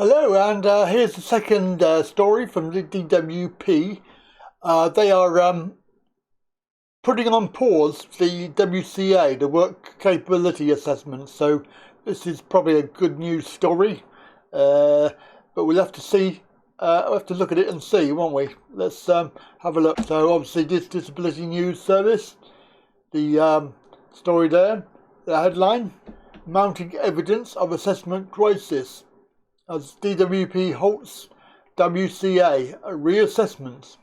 Hello, and here's the second story from the DWP. They are putting on pause the WCA, the Work Capability Assessment. So this is probably a good news story, but we'll have to see. We'll have to look at it and see, won't we? Let's have a look. So obviously, this Disability News Service, the story there, the headline: Mounting Evidence of Assessment Crisis, as DWP halts WCA reassessments.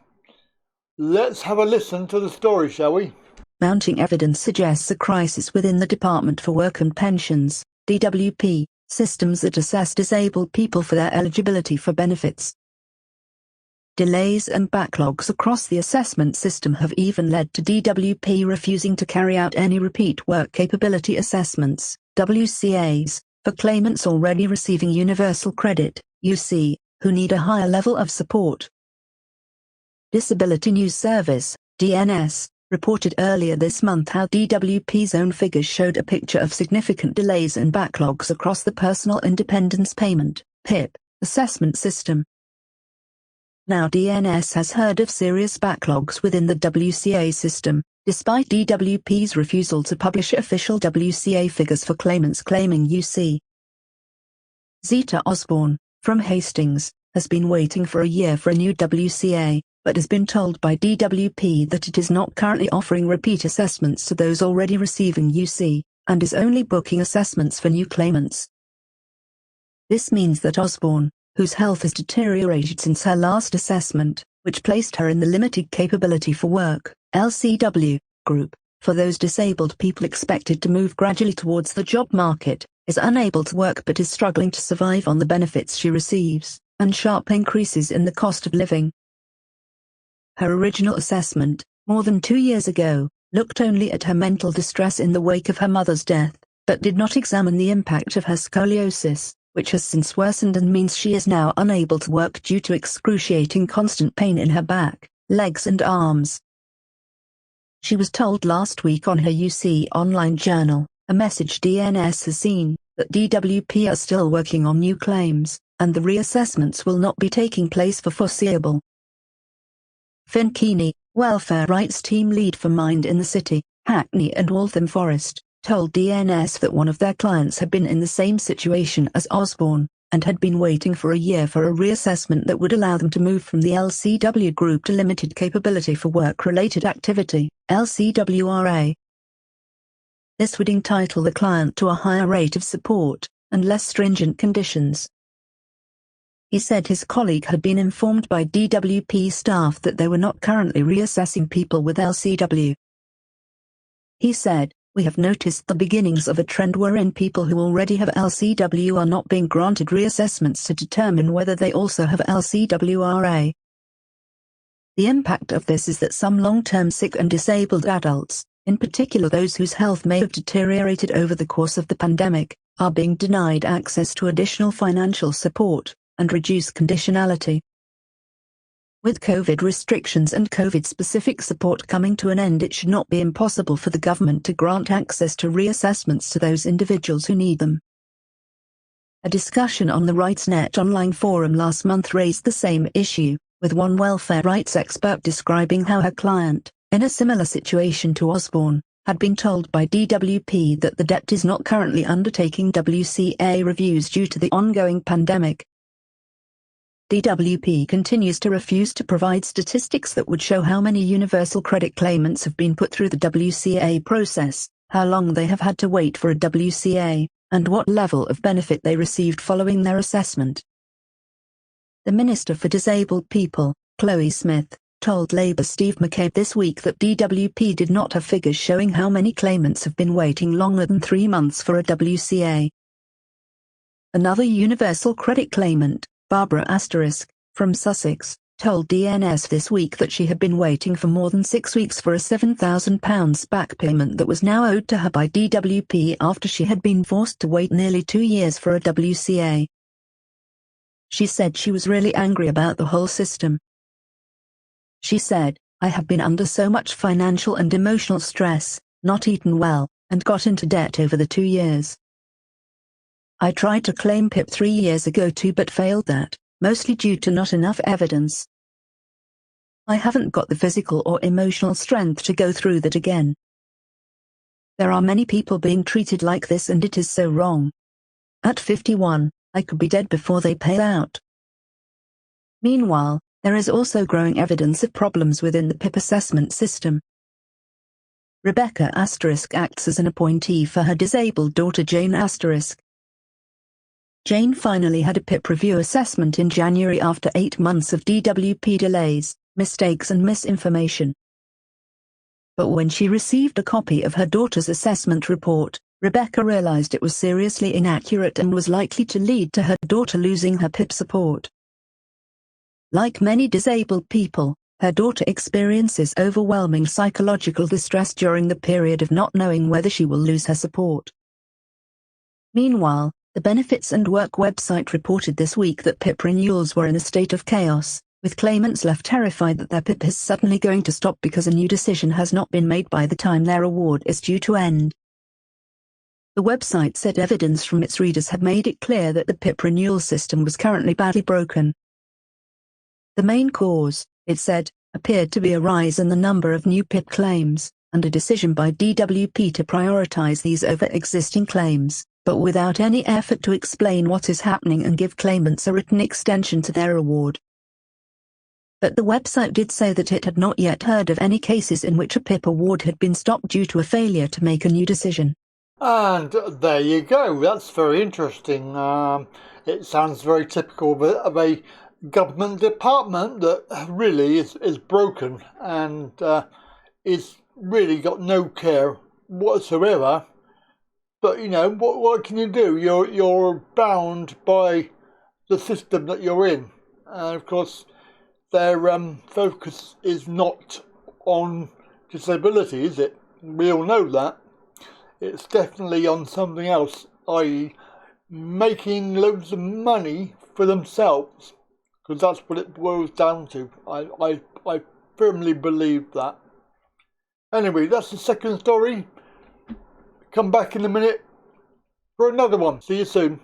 Let's have a listen to the story, shall we? Mounting evidence suggests a crisis within the Department for Work and Pensions, DWP, systems that assess disabled people for their eligibility for benefits. Delays and backlogs across the assessment system have even led to DWP refusing to carry out any repeat work capability assessments, WCAs, for claimants already receiving Universal Credit, UC, who need a higher level of support. Disability News Service, DNS, reported earlier this month how DWP's own figures showed a picture of significant delays and backlogs across the Personal Independence Payment, PIP, assessment system. Now DNS has heard of serious backlogs within the WCA system, despite DWP's refusal to publish official WCA figures for claimants claiming UC. Zita Osborne, from Hastings, has been waiting for a year for a new WCA, but has been told by DWP that it is not currently offering repeat assessments to those already receiving UC, and is only booking assessments for new claimants. This means that Osborne, whose health has deteriorated since her last assessment, which placed her in the Limited Capability for Work, LCW, group, for those disabled people expected to move gradually towards the job market, is unable to work but is struggling to survive on the benefits she receives, and sharp increases in the cost of living. Her original assessment, more than 2 years ago, looked only at her mental distress in the wake of her mother's death, but did not examine the impact of her scoliosis, which has since worsened and means she is now unable to work due to excruciating constant pain in her back, legs and arms. She was told last week on her UC online journal, a message DNS has seen, that DWP are still working on new claims, and the reassessments will not be taking place for foreseeable. Finn Keeney, welfare rights team lead for Mind in the City, Hackney and Waltham Forest, told DNS that one of their clients had been in the same situation as Osborne, and had been waiting for a year for a reassessment that would allow them to move from the LCW group to Limited Capability for Work-Related Activity, LCWRA. This would entitle the client to a higher rate of support, and less stringent conditions. He said his colleague had been informed by DWP staff that they were not currently reassessing people with LCW. He said, "We have noticed the beginnings of a trend wherein people who already have LCW are not being granted reassessments to determine whether they also have LCWRA. The impact of this is that some long-term sick and disabled adults, in particular those whose health may have deteriorated over the course of the pandemic, are being denied access to additional financial support, and reduced conditionality. With COVID restrictions and COVID-specific support coming to an end, it should not be impossible for the government to grant access to reassessments to those individuals who need them." A discussion on the RightsNet online forum last month raised the same issue, with one welfare rights expert describing how her client, in a similar situation to Osborne, had been told by DWP that the debt is not currently undertaking WCA reviews due to the ongoing pandemic. DWP continues to refuse to provide statistics that would show how many universal credit claimants have been put through the WCA process, how long they have had to wait for a WCA, and what level of benefit they received following their assessment. The Minister for Disabled People, Chloe Smith, told Labour's Steve McCabe this week that DWP did not have figures showing how many claimants have been waiting longer than 3 months for a WCA. Another universal credit claimant, Barbara Asterisk, from Sussex, told DNS this week that she had been waiting for more than 6 weeks for a £7,000 back payment that was now owed to her by DWP after she had been forced to wait nearly 2 years for a WCA. She said she was really angry about the whole system. She said, "I have been under so much financial and emotional stress, not eaten well, and got into debt over the 2 years. I tried to claim PIP 3 years ago too but failed that, mostly due to not enough evidence. I haven't got the physical or emotional strength to go through that again. There are many people being treated like this and it is so wrong. At 51, I could be dead before they pay out. Meanwhile, there is also growing evidence of problems within the PIP assessment system. Rebecca ** acts as an appointee for her disabled daughter Jane *. Jane finally had a PIP review assessment in January after 8 months of DWP delays, mistakes and misinformation. But when she received a copy of her daughter's assessment report, Rebecca realized it was seriously inaccurate and was likely to lead to her daughter losing her PIP support. Like many disabled people, her daughter experiences overwhelming psychological distress during the period of not knowing whether she will lose her support. Meanwhile, the Benefits and Work website reported this week that PIP renewals were in a state of chaos, with claimants left terrified that their PIP is suddenly going to stop because a new decision has not been made by the time their award is due to end. The website said evidence from its readers had made it clear that the PIP renewal system was currently badly broken. The main cause, it said, appeared to be a rise in the number of new PIP claims, and a decision by DWP to prioritize these over existing claims, but without any effort to explain what is happening and give claimants a written extension to their award. But the website did say that it had not yet heard of any cases in which a PIP award had been stopped due to a failure to make a new decision. And there you go. That's very interesting. It sounds very typical of a government department that really is broken and is really got no care whatsoever. But you know what can you do? You're bound by the system that you're in, and of course their focus is not on disability, is it? We all know that. It's definitely on something else, i.e. making loads of money for themselves, because that's what it boils down to. I firmly believe that. Anyway, that's the second story. Come back in a minute for another one. See you soon.